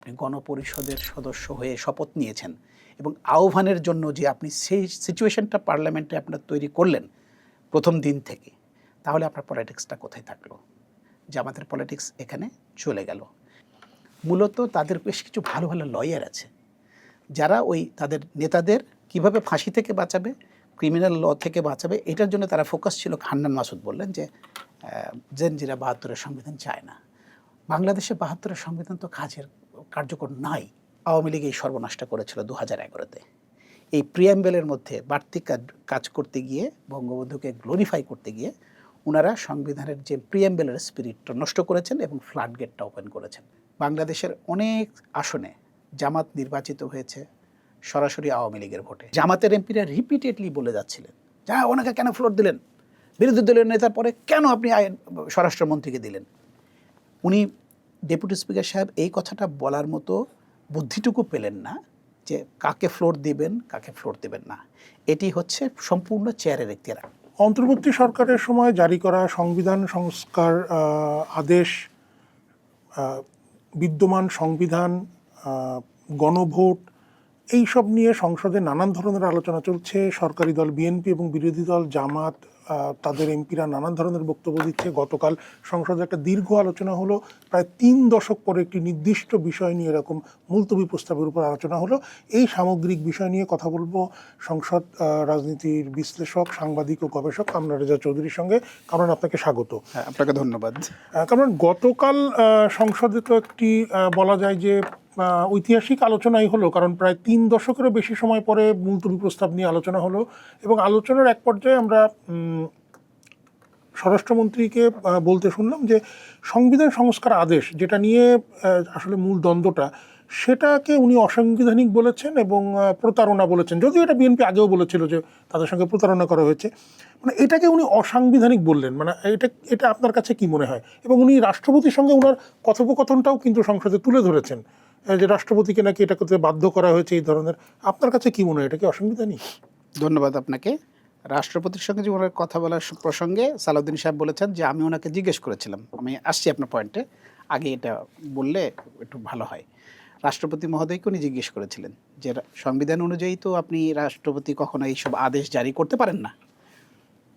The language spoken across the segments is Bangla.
আপনি গণপরিষদের সদস্য হয়ে শপথ নিয়েছেন এবং আহ্বানের জন্য যে আপনি সেই সিচুয়েশনটা পার্লামেন্টে আপনার তৈরি করলেন প্রথম দিন থেকে, তাহলে আপনার পলিটিক্সটা কোথায় থাকলো? জামাতের পলিটিক্স এখানে চলে গেল। মূলত তাদের বেশ কিছু ভালো ভালো লয়ার আছে যারা ওই তাদের নেতাদের কিভাবে ফাঁসি থেকে বাঁচাবে, ক্রিমিনাল ল থেকে বাঁচাবে, এটার জন্য তারা ফোকাস ছিল। হান্নান মাসুদ বললেন যে জেনজিরা ৭২-এর সংবিধান চায় না। বাংলাদেশে ৭২-এর সংবিধান তো কার্যকর নাই। আওয়ামী লীগ এই সর্বনাশটা করেছিল ২০১১-তে। এই প্রিয়াম্বেলের মধ্যে বাড়তি কাজ করতে গিয়ে, বঙ্গবন্ধুকে গ্লোরিফাই করতে গিয়ে ওনারা সংবিধানের যে প্রিয়াম্বেলের স্পিরিটটা নষ্ট করেছেন এবং ফ্লাড গেটটা ওপেন করেছেন। বাংলাদেশের অনেক আসনে জামাত নির্বাচিত হয়েছে সরাসরি আওয়ামী লীগের ভোটে। জামাতের এমপিরা রিপিটেডলি বলে যাচ্ছিলেন, যা ওনাকে কেন ফ্লোর দিলেন, বিরোধী দলের নেতার পরে কেন আপনি স্বরাষ্ট্রমন্ত্রীকে দিলেন। উনি ডেপুটি স্পিকার সাহেব এই কথাটা বলার মতো বুদ্ধিটুকু পেলেন না যে কাকে ফ্লোর দিবেন, কাকে ফ্লোর দিবেন না। এটি হচ্ছে সম্পূর্ণ চেয়ারের এখতিয়ার। অন্তর্বর্তী সরকারের সময় জারি করা সংবিধান সংস্কার আদেশ, বিদ্যমান সংবিধান, গণভোট, এইসব নিয়ে সংসদে নানান ধরনের আলোচনা চলছে। সরকারি দল বিএনপি এবং বিরোধী দল জামাত তাদের এমপিরা নানান ধরনের বক্তব্য দিচ্ছে। গতকাল সংসদে একটা দীর্ঘ আলোচনা হলো, প্রায় ৩ দশক পরে একটি নির্দিষ্ট বিষয় নিয়ে এরকম মুলতবি প্রস্তাবের উপর আলোচনা হলো। এই সামগ্রিক বিষয় নিয়ে কথা বলবো সংসদ রাজনীতির বিশ্লেষক, সাংবাদিক ও গবেষক কামরান রেজা চৌধুরীর সঙ্গে। কারণ আপনাকে স্বাগত। আপনাকে ধন্যবাদ। কারণ গতকাল সংসদে তো একটি বলা যায় যে ঐতিহাসিক আলোচনাই হলো, কারণ প্রায় ৩ দশকেরও বেশি সময় পরে মুলতবি প্রস্তাব নিয়ে আলোচনা হলো এবং আলোচনার এক পর্যায়ে আমরা স্বরাষ্ট্রমন্ত্রীকে বলতে শুনলাম যে সংবিধান সংস্কার আদেশ, যেটা নিয়ে আসলে মূল দ্বন্দ্বটা, সেটাকে উনি অসাংবিধানিক বলেছেন এবং প্রতারণা বলেছেন। যদিও এটা বিএনপি আগেও বলেছিল যে তাদের সঙ্গে প্রতারণা করা হয়েছে, মানে এটাকে উনি অসাংবিধানিক বললেন। মানে এটা আপনার কাছে কি মনে হয়? এবং উনি রাষ্ট্রপতির সঙ্গে ওনার কথোপকথনটাও কিন্তু সংসদে তুলে ধরেছেন যে রাষ্ট্রপতিকে নাকি এটা করতে বাধ্য করা হয়েছে এই ধরনের। আপনার কাছে কি মনে হয়, এটা কি অসাংবিধানিক? ধন্যবাদ আপনাকে। রাষ্ট্রপতির সঙ্গে যে ওনার কথা বলার প্রসঙ্গে সালাউদ্দিন সাহেব বলেছেন যে আমি ওনাকে জিজ্ঞেস করেছিলাম, আমি আসছি আপনার পয়েন্টে, আগে এটা বললে একটু ভালো হয়। রাষ্ট্রপতি মহোদয়কে উনি জিজ্ঞেস করেছিলেন যে সংবিধান অনুযায়ী তো আপনি রাষ্ট্রপতি কখনো এইসব আদেশ জারি করতে পারেন না,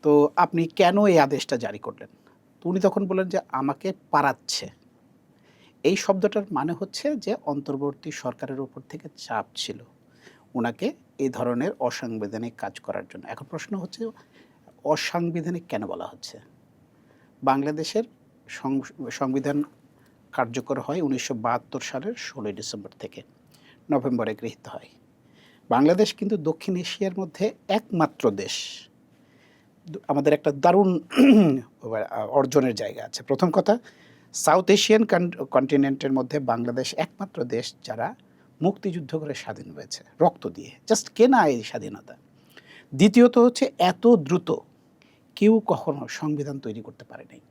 তো আপনি কেন এই আদেশটা জারি করলেন? তো উনি তখন বললেন যে আমাকে পারাচ্ছে। এই শব্দটার মানে হচ্ছে যে অন্তর্বর্তী সরকারের উপর থেকে চাপ ছিল ওনাকে এই ধরনের অসাংবিধানিক কাজ করার জন্য। এখন প্রশ্ন হচ্ছে অসাংবিধানিক কেন বলা হচ্ছে? বাংলাদেশের সংবিধান কার্যকর হয় ১৯৭২ সালের ১৬ই ডিসেম্বর থেকে, নভেম্বরে গৃহীত হয়। বাংলাদেশ কিন্তু দক্ষিণ এশিয়ার মধ্যে একমাত্র দেশ, আমাদের একটা দারুণ অর্জনের জায়গা আছে। প্রথম কথা, সাউথ এশিয়ান কন্টিনেন্টের মধ্যে বাংলাদেশ একমাত্র দেশ যারা মুক্তিযুদ্ধ করে স্বাধীন হয়েছে রক্ত দিয়ে, জাস্ট কেনা এই স্বাধীনতা। দ্বিতীয়ত হচ্ছে এত দ্রুত কেউ কখনো সংবিধান তৈরি করতে পারে নাই।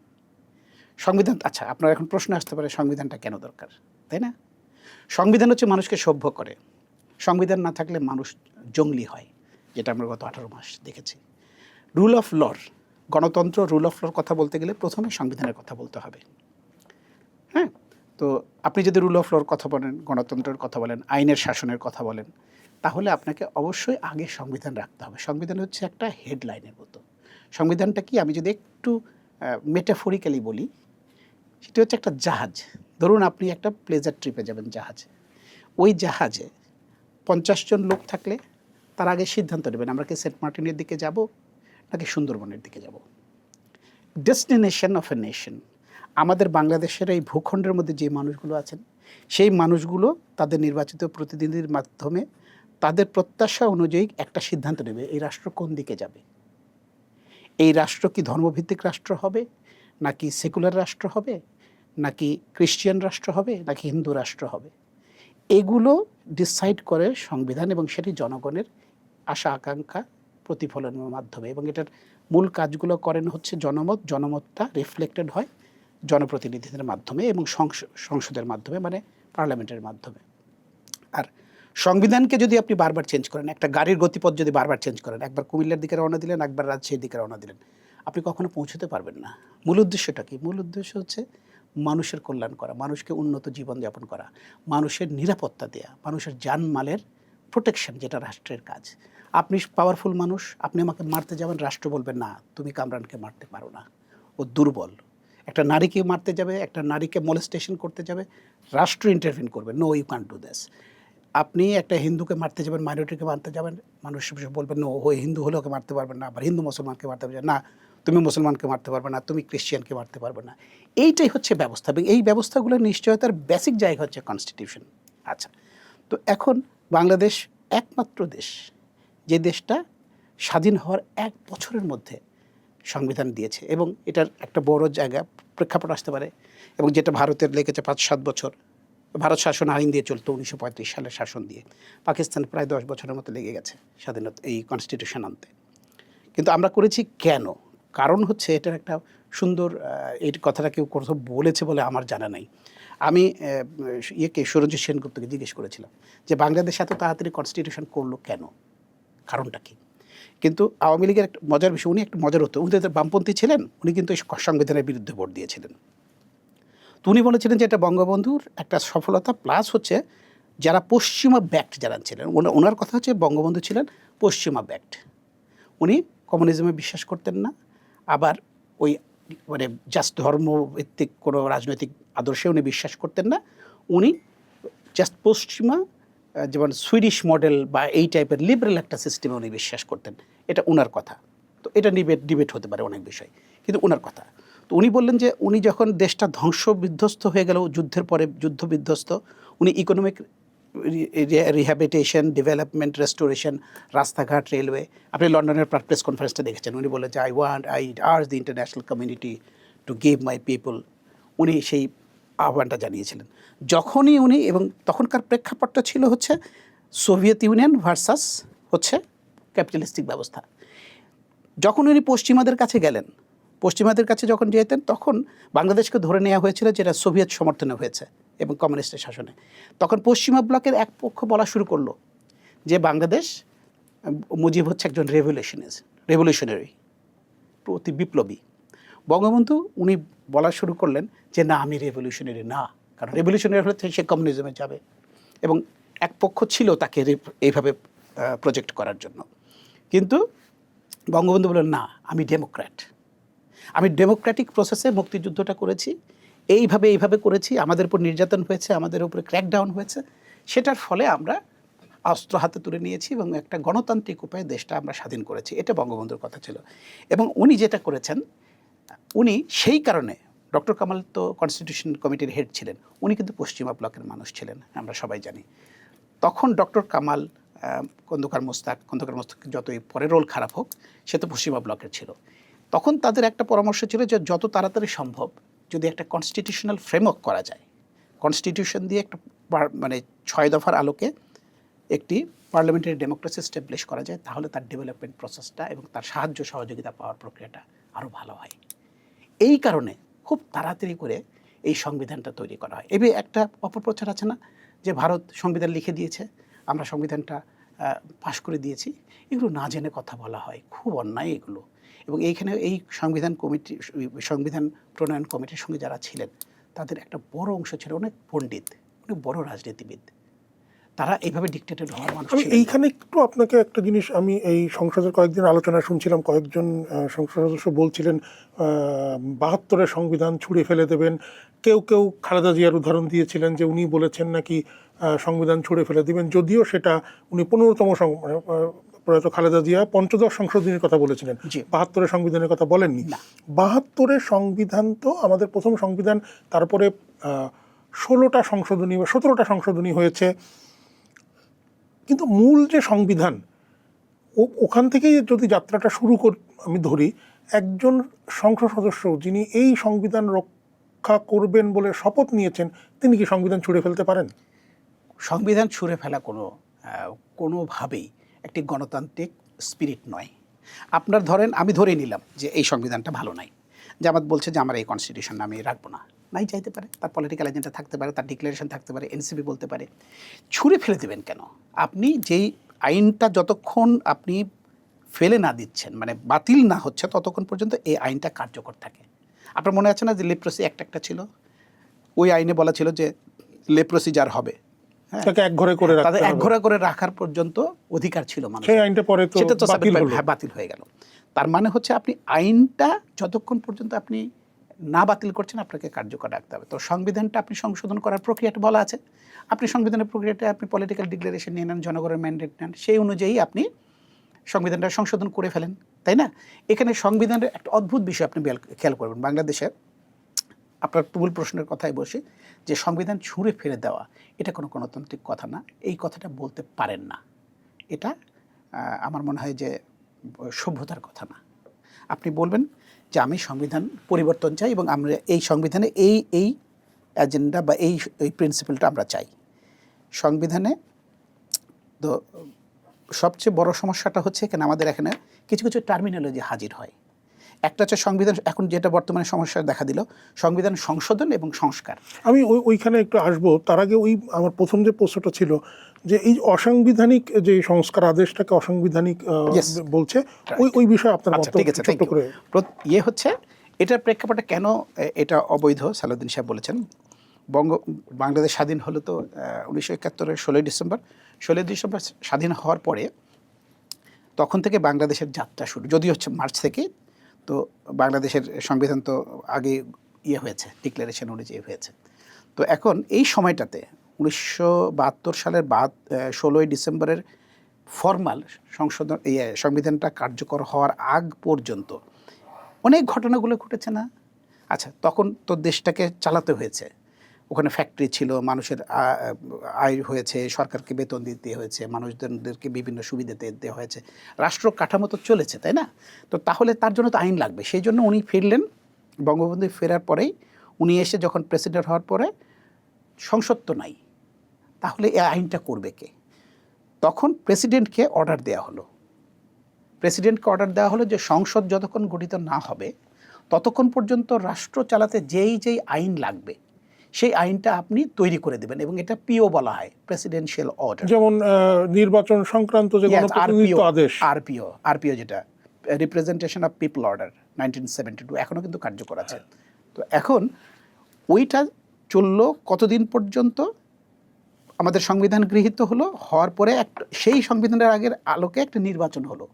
সংবিধান, আচ্ছা আপনার এখন প্রশ্ন আসতে পারে সংবিধানটা কেন দরকার, তাই না? সংবিধান হচ্ছে মানুষকে সভ্য করে। সংবিধান না থাকলে মানুষ জঙ্গলি হয়, যেটা আমরা গত ১৮ মাস দেখেছি। রুল অফ লর, গণতন্ত্র, রুল অফ লর কথা বলতে গেলে প্রথমে সংবিধানের কথা বলতে হবে। হ্যাঁ, তো আপনি যদি রুল অফ লর কথা বলেন, গণতন্ত্রের কথা বলেন, আইনের শাসনের কথা বলেন, তাহলে আপনাকে অবশ্যই আগে সংবিধান রাখতে হবে। সংবিধান হচ্ছে একটা হেডলাইনের মতো। সংবিধানটা কি, আমি যদি একটু মেটাফরিক্যালি বলি, সেটা হচ্ছে একটা জাহাজ। ধরুন আপনি একটা প্লেজার ট্রিপে যাবেন জাহাজে, ওই জাহাজে ৫০ জন লোক থাকলে তার আগে সিদ্ধান্ত নেবেন আমরা কি সেন্ট মার্টিনের দিকে যাব নাকি সুন্দরবনের দিকে যাব। Destination of a nation. আমাদের বাংলাদেশের এই ভূখণ্ডের মধ্যে যে মানুষগুলো আছেন, সেই মানুষগুলো তাদের নির্বাচিত প্রতিনিধির মাধ্যমে তাদের প্রত্যাশা অনুযায়ী একটা সিদ্ধান্ত নেবে এই রাষ্ট্র কোন দিকে যাবে। এই রাষ্ট্র কি ধর্মভিত্তিক রাষ্ট্র হবে, নাকি সেকুলার রাষ্ট্র হবে, নাকি খ্রিস্টান রাষ্ট্র হবে, নাকি হিন্দু রাষ্ট্র হবে। এগুলো ডিসাইড করে সংবিধান, এবং সেটি জনগণের আশা আকাঙ্ক্ষা প্রতিফলনের মাধ্যমে, এবং এটার মূল কাজগুলো করেন হচ্ছে জনমত। জনমতটা রিফ্লেক্টেড হয় জনপ্রতিনিধিদের মাধ্যমে এবং সংসদের মাধ্যমে, মানে পার্লামেন্টের মাধ্যমে। আর সংবিধানকে যদি আপনি বারবার চেঞ্জ করেন, একটা গাড়ির গতিপথ যদি বারবার চেঞ্জ করেন, একবার কুমিল্লার দিকে রওনা দিলেন, একবার রাজশাহীর দিকে রওনা দিলেন, আপনি কখনো পৌঁছতে পারবেন না। মূল উদ্দেশ্যটা কি? মূল উদ্দেশ্য হচ্ছে মানুষের কল্যাণ করা, মানুষকে উন্নত জীবনযাপন করা, মানুষের নিরাপত্তা দেয়া, মানুষের জানমালের প্রোটেকশন, যেটা রাষ্ট্রের কাজ। আপনি পাওয়ারফুল মানুষ, আপনি আমাকে মারতে যাবেন, রাষ্ট্র বলবে না, তুমি কামরানকে মারতে পারো না, ও দুর্বল। একটা নারীকে মারতে যাবে, একটা নারীকে মলেস্টেশন করতে যাবে, রাষ্ট্র ইন্টারভিন করবে, no you can do this. আপনি একটা হিন্দুকে মারতে যাবেন, মাইনরিটিকে মারতে যাবেন, মানুষ বলবেন নো, ও হিন্দু হলে ওকে মারতে পারবেন না, আবার হিন্দু মুসলমানকে মারতে পারবে না, তুমি মুসলমানকে মারতে পারবে না, তুমি ক্রিশ্চিয়ানকে মারতে পারবে না। এইটাই হচ্ছে ব্যবস্থা, এবং এই ব্যবস্থাগুলোর নিশ্চয়তার বেসিক জায়গা হচ্ছে কনস্টিটিউশন। আচ্ছা, তো এখন বাংলাদেশ একমাত্র দেশ যে দেশটা স্বাধীন হওয়ার 1 বছরের মধ্যে সংবিধান দিয়েছে, এবং এটার একটা বড় জায়গা প্রেক্ষাপট আসতে পারে, এবং যেটা ভারতের লেগেছে 5-7 বছর। ভারত শাসন আইন দিয়ে চলতো 1935 সালের শাসন দিয়ে। পাকিস্তান প্রায় 10 বছরের মতো লেগে গেছে স্বাধীনতা এই কনস্টিটিউশন আনতে। কিন্তু আমরা করেছি কেন? কারণ হচ্ছে এটার একটা সুন্দর, এই কথাটা কেউ কোথাও বলেছে বলে আমার জানা নাই। আমি সুরঞ্জিত সেনগুপ্তকে জিজ্ঞেস করেছিলাম যে বাংলাদেশ এত তাড়াতাড়ি কনস্টিটিউশন করলো কেন, কারণটা কী? কিন্তু আওয়ামী লীগের একটা মজার বিষয়, উনি একটা মজার হতো, উনি তো বামপন্থী ছিলেন, উনি কিন্তু এই সংবিধানের বিরুদ্ধে ভোট দিয়েছিলেন। তো উনি বলেছিলেন যে এটা বঙ্গবন্ধুর একটা সফলতা, প্লাস হচ্ছে যারা পশ্চিমা ব্যাক্ট যারা ছিলেন, ওনার কথা হচ্ছে বঙ্গবন্ধু ছিলেন পশ্চিমা ব্যাক্ট। উনি কমিউনিজমে বিশ্বাস করতেন না, আবার ওই মানে জাস্ট ধর্মভিত্তিক কোনো রাজনৈতিক আদর্শে উনি বিশ্বাস করতেন না। উনি জাস্ট পশ্চিমা, যেমন সুইডিশ মডেল বা এই টাইপের লিবারেল একটা সিস্টেমে উনি বিশ্বাস করতেন। এটা ওনার কথা। তো এটা ডিবেট হতে পারে অনেক বিষয়, কিন্তু ওনার কথা। তো উনি বললেন যে উনি যখন দেশটা ধ্বংস বিধ্বস্ত হয়ে গেল, যুদ্ধের পরে যুদ্ধ বিধ্বস্ত, উনি ইকোনমিক রিহ্যাবিটেশন, ডেভেলপমেন্ট, রেস্টোরেশন, রাস্তাঘাট, রেলওয়ে, আপনি লন্ডনের প্রেস কনফারেন্সটা দেখেছেন, উনি বলে যে I urge the international community to give my people, উনি সেই আহ্বানটা জানিয়েছিলেন। যখনই উনি, এবং তখনকার প্রেক্ষাপটটা ছিল হচ্ছে সোভিয়েত ইউনিয়ন ভার্সাস হচ্ছে ক্যাপিটালিস্টিক ব্যবস্থা। যখন উনি পশ্চিমাদের কাছে গেলেন, পশ্চিমাদের কাছে যখন যেতেন, তখন বাংলাদেশকে ধরে নেওয়া হয়েছিল যেটা সোভিয়েত সমর্থনে হয়েছে এবং কমিউনিস্টের শাসনে। তখন পশ্চিমা ব্লকের এক পক্ষ বলা শুরু করলো যে বাংলাদেশ, মুজিব হচ্ছে একজন রেভলিউশনারি, প্রতি বিপ্লবী। বঙ্গবন্ধু উনি বলা শুরু করলেন যে না, আমি রেভলিউশনারি না, কারণ রেভলিউশনারি হলে সে কমিউনিজমে যাবে, এবং এক পক্ষ ছিল তাকে এইভাবে প্রজেক্ট করার জন্য। কিন্তু বঙ্গবন্ধু বললেন না, আমি ডেমোক্র্যাট, আমি ডেমোক্র্যাটিক প্রসেসে মুক্তিযুদ্ধটা করেছি, এইভাবে করেছি, আমাদের উপর নির্যাতন হয়েছে, আমাদের উপরে ক্র্যাকডাউন হয়েছে, সেটার ফলে আমরা অস্ত্র হাতে তুলে নিয়েছি এবং একটা গণতান্ত্রিক উপায়ে দেশটা আমরা স্বাধীন করেছি। এটা বঙ্গবন্ধুর কথা ছিল। এবং উনি যেটা করেছেন, উনি সেই কারণে, ডক্টর কামাল তো কনস্টিটিউশন কমিটির হেড ছিলেন, উনি কিন্তু পশ্চিমা ব্লকের মানুষ ছিলেন, আমরা সবাই জানি। তখন ডক্টর কামাল, খন্দকার মোস্তাক যতই পরে রোল খারাপ হোক, সে তো পশ্চিমা ব্লকের ছিল। তখন তাদের একটা পরামর্শ ছিল যে যত তাড়াতাড়ি সম্ভব যদি একটা কনস্টিটিউশনাল ফ্রেমওয়ার্ক করা যায়, কনস্টিটিউশন দিয়ে একটা মানে 6 দফার আলোকে একটি পার্লামেন্টারি ডেমোক্রেসি এস্টাবলিশ করা যায়, তাহলে তার ডেভেলপমেন্ট প্রসেসটা এবং তার সাহায্য সহযোগিতা পাওয়ার প্রক্রিয়াটা আরও ভালো হয়। এই কারণে খুব তাড়াতাড়ি করে এই সংবিধানটা তৈরি করা হয়। এবার একটা অপপ্রচার আছে না, যে ভারত সংবিধান লিখে দিয়েছে, আমরা সংবিধানটা পাশ করে দিয়েছি, এগুলো না জেনে কথা বলা হয়, খুব অন্যায় এগুলো। এবং এইখানে এই সংবিধান প্রণয়ন কমিটির সঙ্গে যারা ছিলেন, তাদের একটা বড় অংশ ছিল অনেক পণ্ডিত, অনেক বড় রাজনীতিবিদ, তারা এইভাবে ডিক্টেটেড হওয়ার মানুষ আমি ছিলেন। এইখানে একটু আপনাকে একটা জিনিস, আমি এই সংসদের কয়েকদিন আলোচনা শুনছিলাম, কয়েকজন সংসদ সদস্য বলছিলেন 72-এর সংবিধান ছুঁড়ে ফেলে দেবেন। কেউ খালেদা জিয়ার উদাহরণ দিয়েছিলেন যে উনি বলেছেন নাকি সংবিধান ছুঁড়ে ফেলে দিবেন, যদিও সেটা উনি 15তম প্রয়াত খালেদা জিয়া 5ম সংশোধনীর কথা বলেছিলেন, 72-এর সংবিধানের কথা বলেননি। 72-এর সংবিধান তো আমাদের প্রথম সংবিধান, তারপরে 16টা সংশোধনী বা 17টা সংশোধনী হয়েছে, কিন্তু মূল যে সংবিধান, ওখান থেকেই যদি যাত্রাটা শুরু আমি ধরি, একজন সংসদ সদস্য যিনি এই সংবিধান রক্ষা করবেন বলে শপথ নিয়েছেন, তিনি কি সংবিধান ছুঁড়ে ফেলতে পারেন? সংবিধান ছুঁড়ে ফেলা কোনোভাবেই একটি গণতান্ত্রিক স্পিরিট নয়। আপনার ধরেন, আমি ধরে নিলাম যে এই সংবিধানটা ভালো নাই, জামাত বলছে যে আমার এই কনস্টিটিউশন আমি রাখবো না, নাই চাইতে পারে, তার পলিটিক্যাল এজেন্ডা থাকতে পারে, তার ডিক্লারেশন থাকতে পারে, এনসিপি বলতে পারে। ছুঁড়ে ফেলে দেবেন কেন? আপনি যেই আইনটা যতক্ষণ আপনি ফেলে না দিচ্ছেন, মানে বাতিল না হচ্ছে, ততক্ষণ পর্যন্ত এই আইনটা কার্যকর থাকে। আপনার মনে আছে না যে লিপ্রসি একটা ছিল, ওই আইনে বলা ছিল যে লেপ্রোসি যার হবে, হ্যাঁ, তাকে একঘরে করে রাখতে তাদের হবে। একঘরে করে রাখার পর্যন্ত অধিকার ছিল মানুষের। সেই আইনটা পরে তো সেটা তো বাতিল হলো। হ্যাঁ, বাতিল হয়ে গেল। তার মানে হচ্ছে আপনি আইনটা যতক্ষণ পর্যন্ত আপনি না বাতিল করছেন আপনাকে কার্যকর রাখতে হবে। তো সংবিধানটা আপনি সংশোধন করার প্রক্রিয়াটা বলা আছে। আপনি সংবিধানের প্রক্রিয়াটা আপনি পলিটিক্যাল ডিক্লারেশন নিয়ে নেন, জনগণের ম্যান্ডেট নেন, সেই অনুযায়ী আপনি সংবিধানটা সংশোধন করে ফেলেন, তাই না? এখানে সংবিধানের একটা অদ্ভুত বিষয় আপনি খেয়াল করবেন, বাংলাদেশে আপনার মূল প্রশ্নের কথায় বসে যে সংবিধান ছুঁড়ে ফেলে দেওয়া এটা কোনো গণতান্ত্রিক কথা না, এই কথাটা বলতে পারেন না। এটা আমার মনে হয় যে সভ্যতার কথা না। আপনি বলবেন যে আমি সংবিধান পরিবর্তন চাই এবং আমরা এই সংবিধানে এই এজেন্ডা বা এই প্রিন্সিপালটা আমরা চাই। সংবিধানে তো সবচেয়ে বড় সমস্যাটা হচ্ছে এখানে আমাদের এখানে কিছু কিছু টার্মিনোলজি হাজির হয়। একটা হচ্ছে সংবিধান, এখন যেটা বর্তমানে সমস্যা দেখা দিল, সংবিধান সংশোধন এবং সংস্কার। আমি ওইখানে একটু আসবো, তার আগে আমার প্রথম যে প্রশ্নটা ছিল যে এই অসাংবিধানিক যে সংস্কার আদেশটাকে অসাংবিধানিক Yes. বলছে, ওই বিষয়ে আপনার আচ্ছা, মন্তব্য ঠিক আছে, ছোট্ট করে। হচ্ছে এটার প্রেক্ষাপটে কেন এটা অবৈধ সালাউদ্দিন সাহেব বলেছেন। বাংলাদেশ স্বাধীন হলো তো 1971-এর 16ই ডিসেম্বর স্বাধীন হওয়ার পরে তখন থেকে বাংলাদেশের যাত্রা শুরু, যদিও হচ্ছে মার্চ থেকে। তো বাংলাদেশের সংবিধান তো আগে হয়েছে, ডিক্লারেশন অনুযায়ী হয়েছে। তো এখন এই সময়টাতে 1972 সালের 16ই ডিসেম্বরের ফর্মাল সংশোধন সংবিধানটা কার্যকর হওয়ার আগ পর্যন্ত অনেক ঘটনাগুলো ঘটেছে না? আচ্ছা, তখন তো দেশটাকে চালাতে হয়েছে, ওখানে ফ্যাক্টরি ছিল, মানুষের আয় হয়েছে, সরকারকে বেতন দিতে হয়েছে, মানুষদেরকে বিভিন্ন সুবিধা দিতে হয়েছে, রাষ্ট্র কাঠামো তো চলেছে, তাই না? তো তাহলে তার জন্য তো আইন লাগবে। সেই জন্য উনি ফিরলেন, বঙ্গবন্ধু ফেরার পরেই উনি এসে যখন প্রেসিডেন্ট হওয়ার পরে সংসদ তো নাই, তাহলে এই আইনটা করবে কে? তখন প্রেসিডেন্টকে অর্ডার দেওয়া হলো যে সংসদ যতক্ষণ গঠিত না হবে ততক্ষণ পর্যন্ত রাষ্ট্র চালাতে যেই আইন লাগবে সেই আইনটা আপনি তৈরি করে দেবেন, এবং এটা পিও বলা হয়, প্রেসিডেন্সিয়াল অর্ডার। যেমন নির্বাচন সংক্রান্ত যে গণপ্রতিনিধিত্ব আদেশ, আরপিও যেটা রিপ্রেজেন্টেশন অফ পিপল অর্ডার 1972 এখনও কিন্তু কার্যকর আছে। তো এখন ওইটা চললো কতদিন পর্যন্ত? আমাদের সংবিধান গৃহীত হলো, হওয়ার পরে সেই সংবিধানের আগের আলোকে একটা নির্বাচন হলো,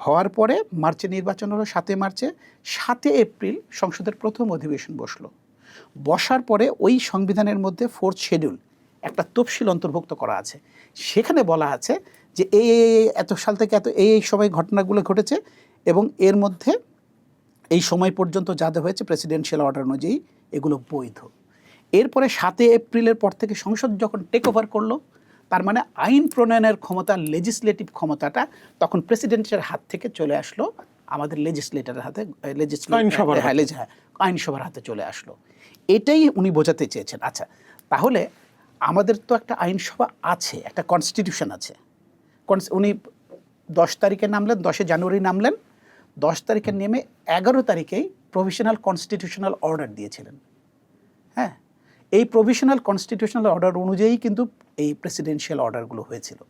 হওয়ার পরে মার্চে নির্বাচন হলো, 7 মার্চে। 7 এপ্রিল সংসদের প্রথম অধিবেশন বসলো। বসার পরে ওই সংবিধানের মধ্যে 4th শিডিউল একটা তফসিল অন্তর্ভুক্ত করা আছে। সেখানে বলা আছে যে এই এত সাল থেকে এত এই সময় ঘটনাগুলো ঘটেছে এবং এর মধ্যে এই সময় পর্যন্ত যা যা হয়েছে প্রেসিডেন্সিয়াল অর্ডার অনুযায়ী এগুলো বৈধ। এরপরে 7 এপ্রিলের পর থেকে সংসদ যখন টেক ওভার করলো, তার মানে আইন প্রণয়নের ক্ষমতা, লেজিসলেটিভ ক্ষমতাটা তখন প্রেসিডেন্টের হাত থেকে চলে আসলো আমাদের লেজিসলেটরের হাতে, আইনসভার হাতে চলে আসলো। এটাই উনি বোঝাতে চেয়েছেন। আচ্ছা, তাহলে আমাদের তো একটা আইনসভা আছে, একটা কনস্টিটিউশন আছে। উনি 10 তারিখে নামলেন, 10 জানুয়ারি নামলেন, 10 তারিখে নেমে 11 তারিখেই প্রভিশনাল কনস্টিটিউশনাল অর্ডার দিয়েছিলেন। হ্যাঁ, এই প্রভিশনাল কনস্টিটিউশনাল অর্ডার অনুযায়ী কিন্তু এই প্রেসিডেন্সিয়াল অর্ডারগুলো হয়েছিল।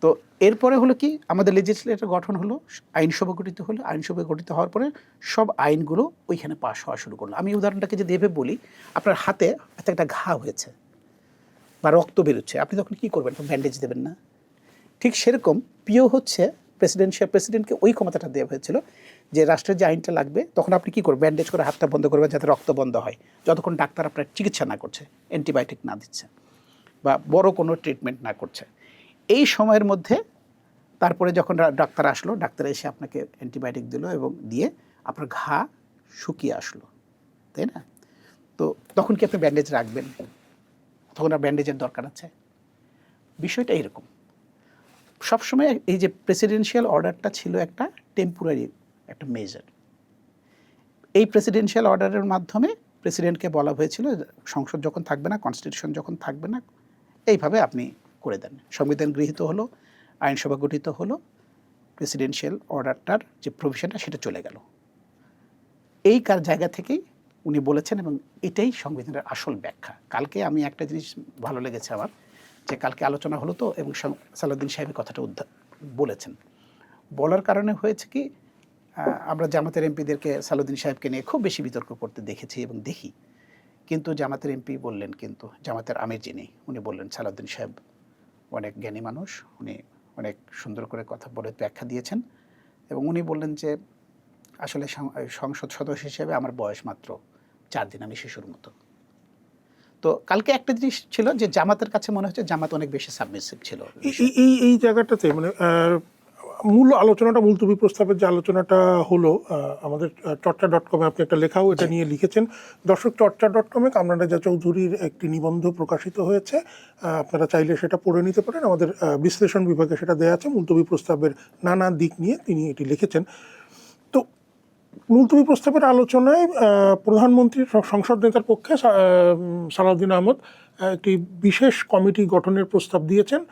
তো এরপরে হলো কি, আমাদের লেজিসলেটর গঠন হলো, আইনসভা গঠিত হলো, আইনসভা গঠিত হওয়ার পরে সব আইনগুলো ওইখানে পাস হওয়া শুরু করলো। আমি উদাহরণটাকে যদি এভাবে বলি, আপনার হাতে একটা ঘা হয়েছে বা রক্ত বেরোচ্ছে, আপনি তখন কী করবেন? ব্যান্ডেজ দেবেন না? ঠিক সেরকম পিও হচ্ছে প্রেসিডেন্টকে ওই ক্ষমতাটা দেওয়া হয়েছিল যে রাষ্ট্রের যে আইনটা লাগবে তখন আপনি কী করবেন? ব্যান্ডেজ করে হাতটা বন্ধ করবেন যাতে রক্ত বন্ধ হয়, যতক্ষণ ডাক্তার আপনার চিকিৎসা না করছে, অ্যান্টিবায়োটিক না দিচ্ছে বা বড় কোনো ট্রিটমেন্ট না করছে। এই সময়ের মধ্যে তারপরে যখন ডাক্তার আসলো, ডাক্তার এসে আপনাকে অ্যান্টিবায়োটিক দিল এবং দিয়ে আপনার ঘা শুকিয়ে আসলো, তাই না? তো তখন কি আপনি ব্যান্ডেজ রাখবেন? তখন আর ব্যান্ডেজের দরকার আছে? বিষয়টা এরকম। সবসময় এই যে প্রেসিডেন্সিয়াল অর্ডারটা ছিল একটা টেম্পোরারি একটা মেজার। এই প্রেসিডেন্সিয়াল অর্ডারের মাধ্যমে প্রেসিডেন্টকে বলা হয়েছিল সংসদ যখন থাকবে না, কনস্টিটিউশন যখন থাকবে না, এইভাবে আপনি করে দেন। সংবিধান গৃহীত হলো, আইনসভা গঠিত হলো, প্রেসিডেন্সিয়াল অর্ডারটার যে প্রভিশনটা সেটা চলে গেল। এই জায়গা থেকেই উনি বলেছেন এবং এটাই সংবিধানের আসল ব্যাখ্যা। কালকে আমি একটা জিনিস ভালো লেগেছে আমার, যে কালকে আলোচনা হলো তো এবং সালাউদ্দিন সাহেবের কথাটা বলেছেন। বলার কারণে হয়েছে কি, আমরা জামাতের এমপিদেরকে সালাউদ্দিন সাহেবকে নিয়ে খুব বেশি বিতর্ক করতে দেখেছি এবং দেখি, কিন্তু জামাতের এমপি বললেন, কিন্তু জামাতের আমির যিনি উনি বললেন সালাউদ্দিন সাহেব অনেক জ্ঞানী মানুষ, উনি অনেক সুন্দর করে কথা বলে ব্যাখ্যা দিয়েছেন এবং উনি বললেন যে আসলে সংসদ সদস্য হিসেবে আমার বয়স মাত্র 4 দিন, আমি শিশুর মতো। তো কালকে একটা জিনিস ছিল যে জামাতের কাছে মনে হচ্ছে জামাত অনেক বেশি সাবমিসিভ ছিল। এই জায়গাটাতে মানে মূল আলোচনাটা, মুলতবি প্রস্তাবের যে আলোচনাটা হলো, আমাদের চর্চা.কমে আপনি একটা লেখাও এটা নিয়ে লিখেছেন। দর্শক, চর্চা.কমে কামরান রেজা চৌধুরীর একটি নিবন্ধ প্রকাশিত হয়েছে, আপনারা চাইলে সেটা পড়ে নিতে পারেন। আমাদের বিশ্লেষণ বিভাগে সেটা দেওয়া আছে। মুলতবি প্রস্তাবের নানা দিক নিয়ে তিনি এটি লিখেছেন। তো মুলতবি প্রস্তাবের আলোচনায় প্রধানমন্ত্রীর সংসদ নেতার পক্ষে সালাউদ্দিন আহমদ একটি বিশেষ কমিটি গঠনের প্রস্তাব দিয়েছেন।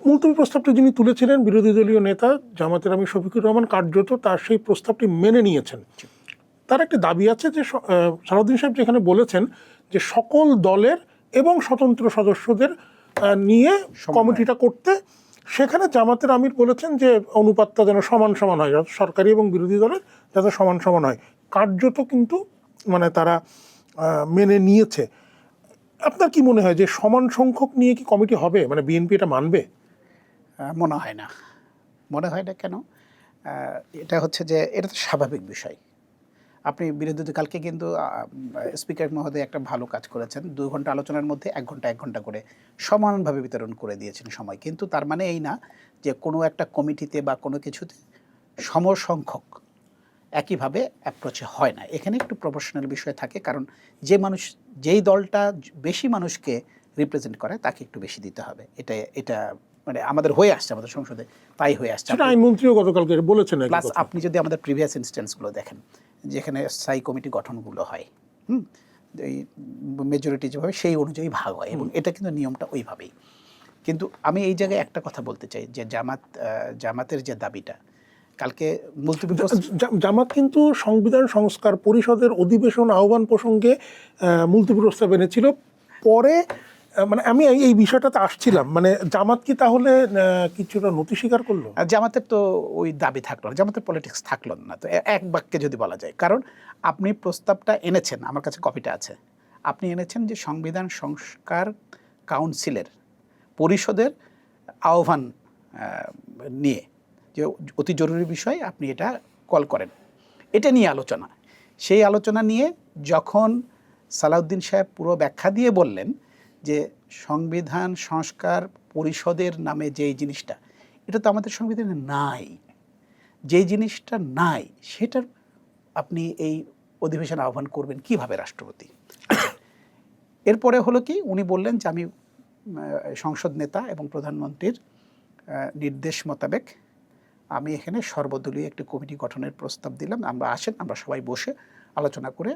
মুলতবি প্রস্তাবটি যিনি তুলেছিলেন বিরোধী দলীয় নেতা জামাতের আমির শফিকুর রহমান, কার্যত তার সেই প্রস্তাবটি মেনে নিয়েছেন। তার একটি দাবি আছে যে সালাউদ্দিন সাহেব যেখানে বলেছেন যে সকল দলের এবং স্বতন্ত্র সদস্যদের নিয়ে কমিটিটা করতে, সেখানে জামাতের আমির বলেছেন যে অনুপাতটা যেন সমান সমান হয়, সরকারি এবং বিরোধী দলের যাতে সমান সমান হয়। কার্যত কিন্তু মানে তারা মেনে নিয়েছে। আপনার কি মনে হয় যে সমান সংখ্যক নিয়ে কি কমিটি হবে, মানে বিএনপি এটা মানবে? মনে হয় না। মনে হয় না কেন? এটা হচ্ছে যে এটা তো স্বাভাবিক বিষয়। আপনি বিরোধী কালকে কিন্তু স্পিকার মহোদয় একটা ভালো কাজ করেছেন। 2 ঘন্টা আলোচনার মধ্যে 1 ঘন্টা 1 ঘন্টা করে সমানভাবে বিতরণ করে দিয়েছেন সময়। কিন্তু তার মানে এই না যে কোনো একটা কমিটিতে বা কোনো কিছুতে সমসংখ্যক একইভাবে অ্যাপ্রোচে হয় না। এখানে একটু প্রফেশনাল বিষয় থাকে, কারণ যেই দলটা বেশি মানুষকে রিপ্রেজেন্ট করে তাকে একটু বেশি দিতে হবে। এটা মানে আমাদের হয়ে আসছে, আমাদের সংসদে তাই হয়ে আসছে। আইনমন্ত্রীও গতকালকে বলেছেন। প্লাস আপনি যদি আমাদের প্রিভিয়াস ইনস্ট্যান্সগুলো দেখেন, যেখানে স্থায়ী কমিটি গঠনগুলো হয়, এই মেজরিটি যেভাবে সেই অনুযায়ী ভাগ হয় এবং এটা কিন্তু নিয়মটা ওইভাবেই। কিন্তু আমি এই জায়গায় একটা কথা বলতে চাই যে জামাতের যে দাবিটা কালকে মুলতবি জামাত কিন্তু সংবিধান সংস্কার পরিষদের অধিবেশন আহ্বান প্রসঙ্গে মুলতবি প্রস্তাব এনেছিল। পরে মানে আমি এই বিষয়টাতে আসছিলাম, মানে জামাত কি তাহলে কিছুটা নতি স্বীকার করলো? জামাতের তো ওই দাবি থাকলো না, জামাতের পলিটিক্স থাকলো না। তো এক বাক্যে যদি বলা যায়, কারণ আপনি প্রস্তাবটা এনেছেন, আমার কাছে কপিটা আছে, আপনি এনেছেন যে সংবিধান সংস্কার কাউন্সিলের পরিষদের আহ্বান নিয়ে, যে অতি জরুরি বিষয় আপনি এটা কল করেন, এটা নিয়ে আলোচনা। সেই আলোচনা নিয়ে যখন সালাউদ্দিন সাহেব পুরো ব্যাখ্যা দিয়ে বললেন যে সংবিধান সংস্কার পরিষদের নামে যেই জিনিসটা, এটা তো আমাদের সংবিধানে নাই, যেই জিনিসটা নাই সেটার আপনি এই অধিবেশন আহ্বান করবেন কিভাবে রাষ্ট্রপতি? এরপরে হলো কি, উনি বললেন যে আমি সংসদ নেতা এবং প্রধানমন্ত্রীর নির্দেশ মোতাবেক আমি এখানে সর্বদলীয় একটি কমিটি গঠনের প্রস্তাব দিলাম, আমরা আসেন, আমরা সবাই বসে আলোচনা করে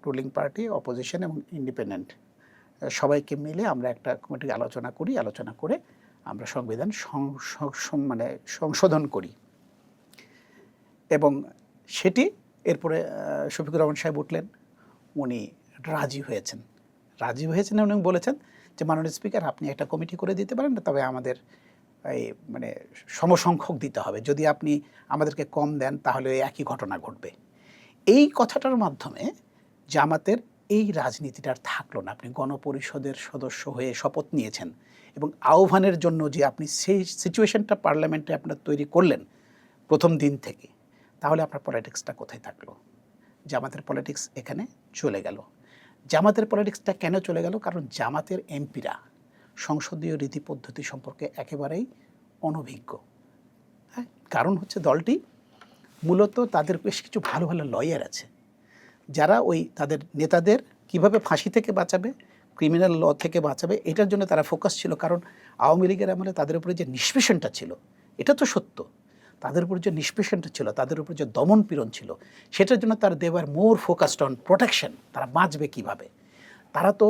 রুলিং পার্টি, অপোজিশন এবং ইন্ডিপেন্ডেন্ট সবাইকে মিলে আমরা একটা কমিটি আলোচনা করি, আলোচনা করে আমরা সংবিধান মানে সংশোধন করি। এবং সেটি এরপরে শফিকুর রহমান সাহেব উঠলেন, উনি রাজি হয়েছেন এবং বলেছেন যে মাননীয় স্পিকার আপনি একটা কমিটি করে দিতে পারেন, তবে আমাদের এই মানে সমসংখ্যক দিতে হবে, যদি আপনি আমাদেরকে কম দেন তাহলে একই ঘটনা ঘটবে। এই কথাটার মাধ্যমে জামাতের এই রাজনীতিটা আর থাকলো না। আপনি গণপরিষদের সদস্য হয়ে শপথ নিয়েছেন এবং আহ্বানের জন্য যে আপনি সেই সিচুয়েশনটা পার্লামেন্টে আপনার তৈরি করলেন প্রথম দিন থেকে, তাহলে আপনার পলিটিক্সটা কোথায় থাকলো? জামাতের পলিটিক্স এখানে চলে গেল। জামাতের পলিটিক্সটা কেন চলে গেল? কারণ জামাতের এমপিরা সংসদীয় রীতি পদ্ধতি সম্পর্কে একেবারেই অনভিজ্ঞ। হ্যাঁ, কারণ হচ্ছে দলটি মূলত তাদের বেশ কিছু ভালো ভালো লয়ার আছে, যারা ওই তাদের নেতাদের কিভাবে ফাঁসি থেকে বাঁচাবে, ক্রিমিনাল ল থেকে বাঁচাবে, এটার জন্য তারা ফোকাস ছিল। কারণ আওয়ামী লীগের আমলে তাদের উপরে যে নিষ্পেষণটা ছিল, এটা তো সত্য, তাদের উপর যে নিষ্পেষণটা ছিল, তাদের উপর যে দমন পীড়ন ছিল, সেটার জন্য তার দেওয়ার মোর ফোকাসড অন প্রোটেকশন, তারা বাঁচবে কিভাবে। তারা তো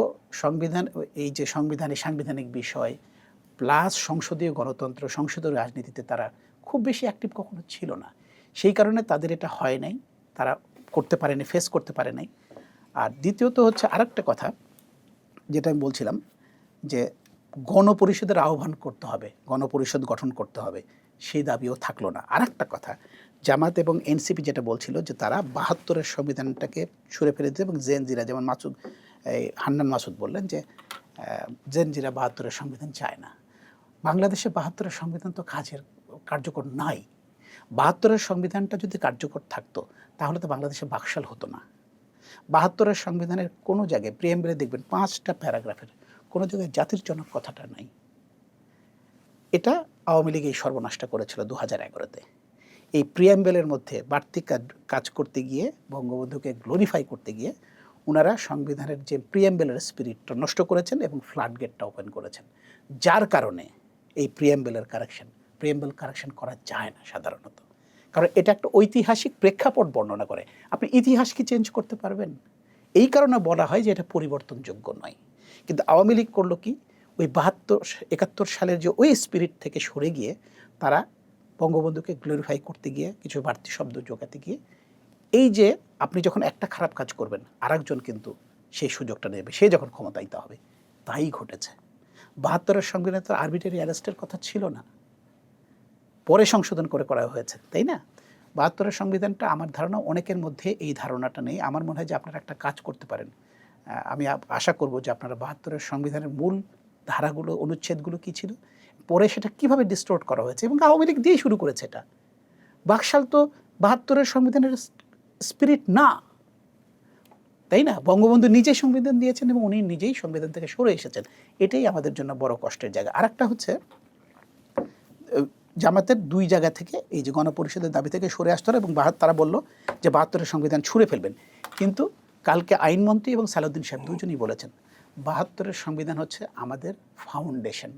এই যে সাংবিধানিক বিষয় প্লাস সংসদীয় গণতন্ত্র, সংসদীয় রাজনীতিতে তারা খুব বেশি অ্যাক্টিভ কখনো ছিল না। সেই কারণে তাদের এটা হয় নাই, তারা করতে পারেনি, ফেস করতে পারে নাই। আর দ্বিতীয়ত হচ্ছে আরেকটা কথা যেটা আমি বলছিলাম, যে গণপরিষদের আহ্বান করতে হবে, গণপরিষদ গঠন করতে হবে, সেই দাবিও থাকলো না। আরেকটা কথা, জামাত এবং এনসিপি যেটা বলছিল যে তারা ৭২-এর সংবিধানটাকে ছুঁড়ে ফেলে দিতে, এবং জেনজিরা যেমন হান্নান মাসুদ বললেন যে জেনজিরা ৭২-এর সংবিধান চায় না। বাংলাদেশে ৭২-এর সংবিধান তো কার্যকর নাই। ৭২-এর সংবিধানটা যদি কার্যকর থাকতো তাহলে তো বাংলাদেশে বাকশাল হতো না। ৭২-এর সংবিধানের কোনো জায়গায় প্রিয়াম্বলে দেখবেন 5টা প্যারাগ্রাফের কোনো জায়গায় জাতির জনক কথাটা নাই। এটা আওয়ামী লীগ এই সর্বনাশটা করেছিল 2011-তে। এই প্রিয়াম্বলের মধ্যে বাড়তি কাজ করতে গিয়ে, বঙ্গবন্ধুকে গ্লোরিফাই করতে গিয়ে ওনারা সংবিধানের যে প্রিয়াম্বলের স্পিরিটটা নষ্ট করেছেন এবং ফ্লাড গেটটা ওপেন করেছেন, যার কারণে এই প্রিয়াম্বল কারেকশন করা যায় না সাধারণত। কারণ এটা একটা ঐতিহাসিক প্রেক্ষাপট বর্ণনা করে। আপনি ইতিহাস কি চেঞ্জ করতে পারবেন? এই কারণে বলা হয় যে এটা পরিবর্তনযোগ্য নয়। কিন্তু আওয়ামী লীগ করলো কি, ওই 72-71 সালের যে ওই স্পিরিট থেকে সরে গিয়ে তারা বঙ্গবন্ধুকে গ্লোরিফাই করতে গিয়ে কিছু বাড়তি শব্দ জোগাতে গিয়ে, এই যে আপনি যখন একটা খারাপ কাজ করবেন আরেকজন কিন্তু সেই সুযোগটা নেবে, সে যখন ক্ষমতায়িত হবে। তাই ঘটেছে। ৭২-এর সংবিধানে তো আরবিটারি অ্যারেস্টের কথা ছিল না, পরে সংশোধন করা হয়েছে, তাই না? ৭২-এর সংবিধানটা আমার ধারণা অনেকের মধ্যে এই ধারণাটা নেই। আমার মনে হয় যে আপনারা একটা কাজ করতে পারেন। আমি আশা করব যে আপনারা ৭২-এর সংবিধানের মূল ধারাগুলো, অনুচ্ছেদগুলো কী ছিল, পরে সেটা কিভাবে ডিস্টোর্ট করা হয়েছে, এবং আওয়ামী লীগ দিয়েই শুরু করেছে এটা। বাকশাল তো ৭২-এর সংবিধানের স্পিরিট না, তাই না? বঙ্গবন্ধু নিজেই সংবিধান দিয়েছেন এবং উনি নিজেই সংবিধান থেকে সরে এসেছেন। এটাই আমাদের জন্য বড় কষ্টের জায়গা। আরেকটা হচ্ছে জামাতের 2 জায়গা থেকে এই যে গণপরিষদের দাবি থেকে সরে আসতে হবে, এবং তারা বলল যে ৭২-এর সংবিধান ছুঁড়ে ফেলবেন। কিন্তু কালকে আইনমন্ত্রী এবং সালাউদ্দিন সাহেব দুজনই বলেছেন ৭২-এর সংবিধান হচ্ছে আমাদের ফাউন্ডেশন।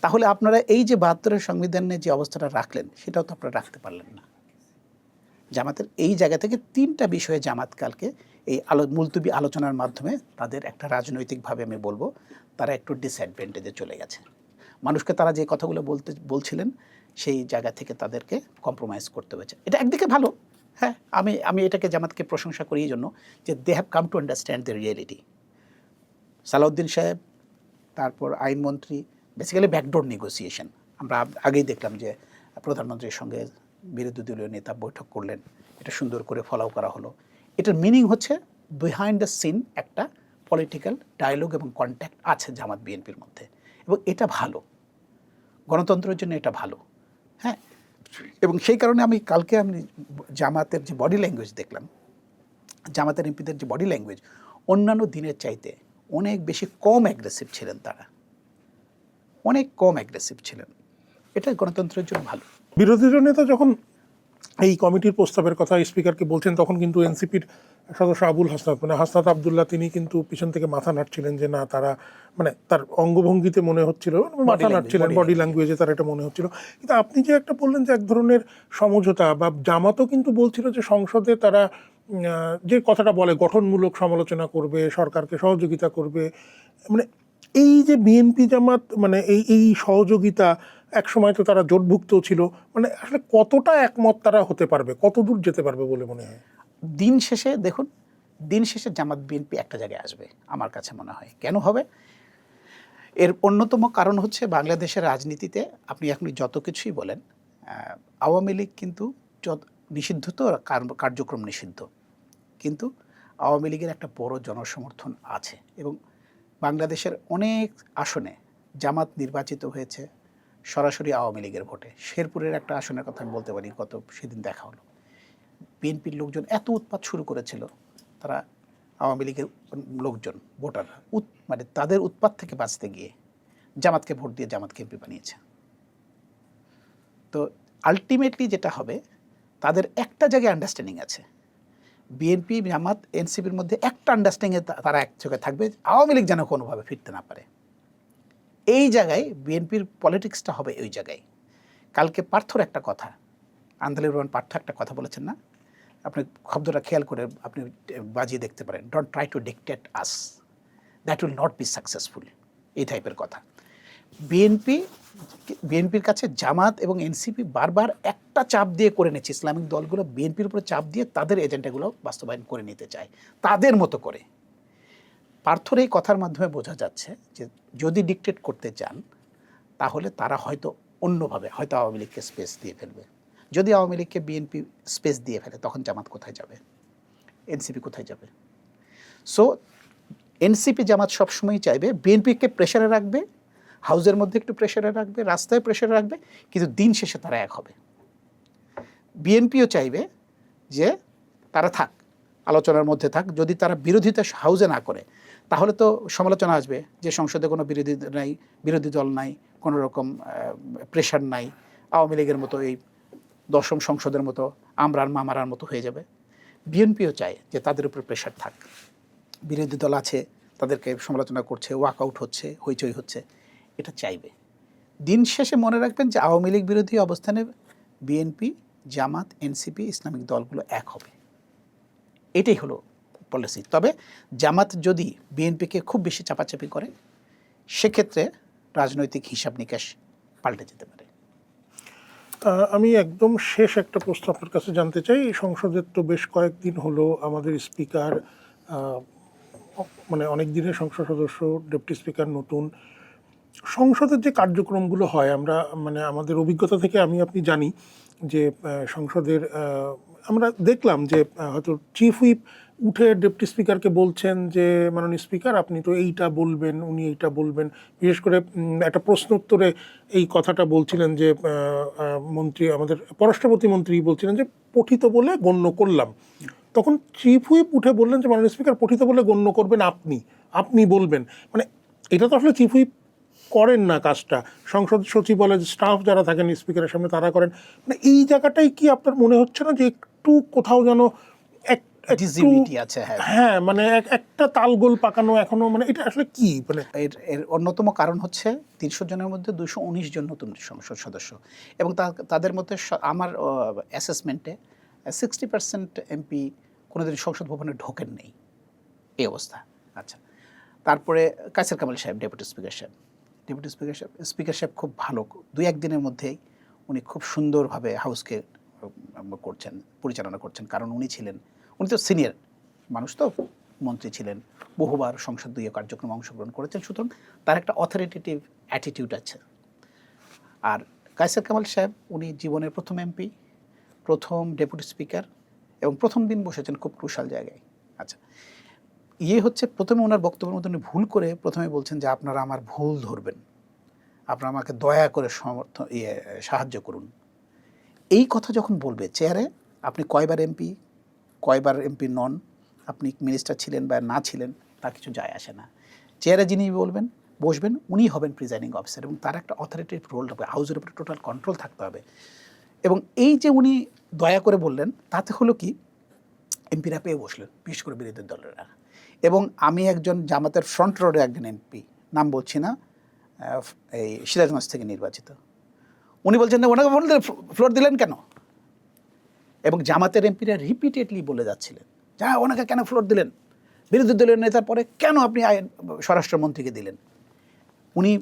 তাহলে আপনারা এই যে ৭২-এর সংবিধানে যে অবস্থাটা রাখলেন সেটাও তো আপনারা রাখতে পারলেন না। জামাতের এই জায়গা থেকে 3টা বিষয়ে জামাত কালকে এই মুলতবি আলোচনার মাধ্যমে তাদের একটা রাজনৈতিকভাবে আমি বলবো তারা একটু ডিসঅ্যাডভান্টেজে চলে গেছে। মানুষকে তারা যে কথাগুলো বলছিলেন সেই জায়গা থেকে তাদেরকে কম্প্রোমাইজ করতে হয়েছে। এটা একদিকে ভালো, হ্যাঁ, আমি এটাকে জামাতকে প্রশংসা করি এই জন্য যে they have come to understand the reality. Salauddin সাহেব, তারপর আইনমন্ত্রী, বেসিক্যালি ব্যাকডোর নেগোসিয়েশন। আমরা আগেই দেখলাম যে প্রধানমন্ত্রীর সঙ্গে বিরোধী দলীয় নেতা বৈঠক করলেন, এটা সুন্দর করে ফলো করা হলো। এটার মিনিং হচ্ছে বিহাইন্ড দ্য সিন একটা পলিটিক্যাল ডায়ালগ এবং কন্ট্যাক্ট আছে জামাত বিএনপির মধ্যে, এবং এটা ভালো, গণতন্ত্রের জন্য এটা ভালো, হ্যাঁ। এবং সেই কারণে আমি জামাতের যে বডি ল্যাঙ্গুয়েজ দেখলাম, জামাতের এমপিদের যে বডি ল্যাঙ্গুয়েজ অন্যান্য দিনের চাইতে অনেক বেশি কম অ্যাগ্রেসিভ ছিলেন, তারা অনেক কম অ্যাগ্রেসিভ ছিলেন। এটা গণতন্ত্রের জন্য ভালো। বিরোধী নেতা যখন এই কমিটির প্রস্তাবের কথা স্পিকারকে বলছেন তখন কিন্তু এনসিপির সদস্য আবুল হাসনাত, মানে হাসনাত আবদুল্লাহ, তিনি কিন্তু পিছন থেকে মাথা নাড়ছিলেন যে না, তারা মানে তার অঙ্গভঙ্গিতে মনে হচ্ছিল, মাথা নাড়ছিলেন, বডি ল্যাঙ্গুয়েজে তার এটা মনে হচ্ছিল। কিন্তু আপনি যে একটা বললেন যে এক ধরনের সমঝোতা, বা জামাতও কিন্তু বলছিল যে সংসদে তারা যে কথাটা বলে গঠনমূলক সমালোচনা করবে, সরকারকে সহযোগিতা করবে, মানে এই যে বিএনপি জামাত মানে এই সহযোগিতা, এক সময় তো তারা জোটভুক্ত ছিল, মানে আসলে কতটা একমত তারা হতে পারবে, কত দূর যেতে পারবে বলে মনে হয়? দিন শেষে জামাত বিএনপি একটা জায়গায় আসবে আমার কাছে মনে হয়। কেন হবে? এর অন্যতম কারণ হচ্ছে বাংলাদেশের রাজনীতিতে আপনি এখন যত কিছুই বলেন, আওয়ামী লীগ কিন্তু নিষিদ্ধ, তো কার্যক্রম নিষিদ্ধ, কিন্তু আওয়ামী লীগের একটা বড় জনসমর্থন আছে, এবং বাংলাদেশের অনেক আসনে জামাত নির্বাচিত হয়েছে সরাসরি আওয়ামী লীগের ভোটে। শেরপুরের একটা আসনের কথা আমি বলতে পারি, সেদিন দেখা হলো, বিএনপির লোকজন এত উৎপাত শুরু করেছিল, তারা আওয়ামী লীগের লোকজন ভোটার মানে তাদের উৎপাত থেকে বাঁচতে গিয়ে জামাতকে ভোট দিয়ে জামাতকে এমপি বানিয়েছে। তো আলটিমেটলি যেটা হবে, তাদের একটা জায়গায় আন্ডারস্ট্যান্ডিং আছে, বিএনপি জামাত এনসিপির মধ্যে একটা আন্ডারস্ট্যান্ডিংয়ে তারা এক জায়গায় থাকবে, আওয়ামী লীগ যেন কোনোভাবে ফিরতে না পারে। এই জায়গায় বিএনপির পলিটিক্সটা হবে ওই জায়গায়। কালকে পার্থর একটা কথা, আন্দোলন রহমান পার্থ একটা কথা বলেছেন না, আপনি শব্দটা খেয়াল করে আপনি বাজিয়ে দেখতে পারেন, don't try to dictate us, that will not be successful, এই টাইপের কথা। বিএনপির কাছে জামাত এবং এনসিপি বারবার একটা চাপ দিয়ে করে নিচ্ছে, ইসলামিক দলগুলো বিএনপির উপরে চাপ দিয়ে তাদের এজেন্ডাগুলো বাস্তবায়ন করে নিতে চায় তাদের মতো করে। পার্থর এই কথার মাধ্যমে বোঝা যাচ্ছে যে যদি ডিকটেট করতে চান তাহলে তারা হয়তো অন্যভাবে হয়তো আওয়ামী লীগকে স্পেস দিয়ে ফেলবে, যদি আওয়ামী লীগকে বিএনপি স্পেস দিয়ে ফেলে তখন জামাত কোথায় যাবে, এনসিপি কোথায় যাবে? সো এনসিপি জামাত সবসময়ই চাইবে বিএনপিকে প্রেশারে রাখবে, হাউজের মধ্যে একটু প্রেশারে রাখবে, রাস্তায় প্রেশারে রাখবে, কিন্তু দিন শেষে তারা এক হবে। বিএনপিও চাইবে যে তারা থাক, আলোচনার মধ্যে থাক। যদি তারা বিরোধিতা হাউজে না করে তাহলে তো সমালোচনা আসবে যে সংসদে কোনো বিরোধী দল নাই, কোনো রকম প্রেশার নাই, আওয়ামী লীগের মতো এই দশম সংসদের মতো আমরার মামারার মতো হয়ে যাবে। বিএনপিও চায় যে তাদের উপর প্রেশার থাক, বিরোধী দল আছে তাদেরকে সমালোচনা করছে, ওয়াকআউট হচ্ছে, হইচই হচ্ছে, এটা চাইবে। দিন শেষে মনে রাখবেন যে আওয়ামী লীগ বিরোধী অবস্থানে বিএনপি, জামাত, এনসিপি, ইসলামিক দলগুলো এক হবে, এটাই হলো পলিসি। তবে জামাত যদি বিএনপিকে খুব বেশি চাপাচাপি করে সেক্ষেত্রে রাজনৈতিক হিসাব নিকাশ পাল্টে যেতে পারে। আমি একদম শেষ একটা প্রশ্ন আপনার কাছে জানতে চাই। সংসদের তো বেশ কয়েকদিন হলো আমাদের স্পিকার, মানে অনেক দিনের সংসদ সদস্য, ডেপুটি স্পিকার নতুন। সংসদের যে কার্যক্রমগুলো হয়, আমরা মানে আমাদের অভিজ্ঞতা থেকে আপনি জানি যে সংসদের আমরা দেখলাম যে হয়তো চিফ হুইপ উঠে ডেপুটি স্পিকারকে বলছেন যে মাননীয় স্পিকার আপনি তো এইটা বলবেন, উনি এইটা বলবেন। বিশেষ করে একটা প্রশ্ন উত্তরে এই কথাটা বলছিলেন যে মন্ত্রী, আমাদের পররাষ্ট্র প্রতিমন্ত্রী বলছিলেন যে পঠিত বলে গণ্য করলাম। তখন চিফ হুইপ উঠে বললেন যে মাননীয় স্পিকার পঠিত বলে গণ্য করবেন আপনি বলবেন। মানে এটা তো আসলে চিফ হুইপ করেন না কাজটা, সংসদ সচিবালয়ের স্টাফ যারা থাকেন স্পিকারের সামনে তারা করেন। মানে এই জায়গাটাই কি আপনার মনে হচ্ছে না যে একটু কোথাও যেন আছে? হ্যাঁ, মানে একটা তালগোল পাকানো এখনো, মানে এটা আসলে কি? মানে এর অন্যতম কারণ হচ্ছে 300 জনের মধ্যে 219 জন নতুন সংসদ সদস্য, এবং তাদের মধ্যে আমার অ্যাসেসমেন্টে 60% এমপি কোনোদিন সংসদ ভবনে ঢোকেন নেই, এই অবস্থা। আচ্ছা, তারপরে কায়সার কামাল সাহেব, ডেপুটি স্পিকার সাহেব খুব ভালো, 2-1 দিনের মধ্যেই উনি খুব সুন্দরভাবে হাউসকে পরিচালনা করছেন। কারণ উনি তো সিনিয়র মানুষ, তো মন্ত্রী ছিলেন, বহুবার সংসদীয় কার্যক্রমে অংশগ্রহণ করেছেন, সুতরাং তার একটা অথরিটেটিভ অ্যাটিটিউড আছে। আর কায়সার কামাল সাহেব উনি জীবনের প্রথম এমপি, প্রথম ডেপুটি স্পিকার, এবং প্রথম দিন বসেছেন খুব ক্রুশাল জায়গায়। আচ্ছা, হচ্ছে প্রথমে ওনার বক্তব্যের মধ্যে উনি ভুল করে প্রথমে বলছেন যে আপনারা আমার ভুল ধরবেন, আপনারা আমাকে দয়া করে সাহায্য করুন। এই কথা যখন বলবে চেয়ারে, আপনি কয়বার এমপি নন, আপনি মিনিস্টার ছিলেন বা না ছিলেন, তা কিছু যায় আসে না। চেয়ারে যিনি বসবেন উনি হবেন প্রিজাইডিং অফিসার, এবং তার একটা অথরিটিভ রোল হবে, হাউসের উপরে টোটাল কন্ট্রোল থাকতে হবে। এবং এই যে উনি দয়া করে বললেন, তাতে হলো কি এমপিরা পেয়ে বসলেন, বিশেষ করে বিরোধী দলেরা। এবং আমি একজন জামাতের ফ্রন্ট রোডে একজন এমপি, নাম বলছি না, এই সিরাজগঞ্জ থেকে নির্বাচিত, উনি বলছেন যে ওনাকে ফ্লোর দিলেন কেন? এবং জামাতের এমপিরা রিপিটেডলি বলে যাচ্ছিলেন যা ওনাকে কেন ফ্লোর দিলেন, বিরোধী দলীয় নেতার পরে কেন আপনি স্বরাষ্ট্রমন্ত্রীকে দিলেন? উনি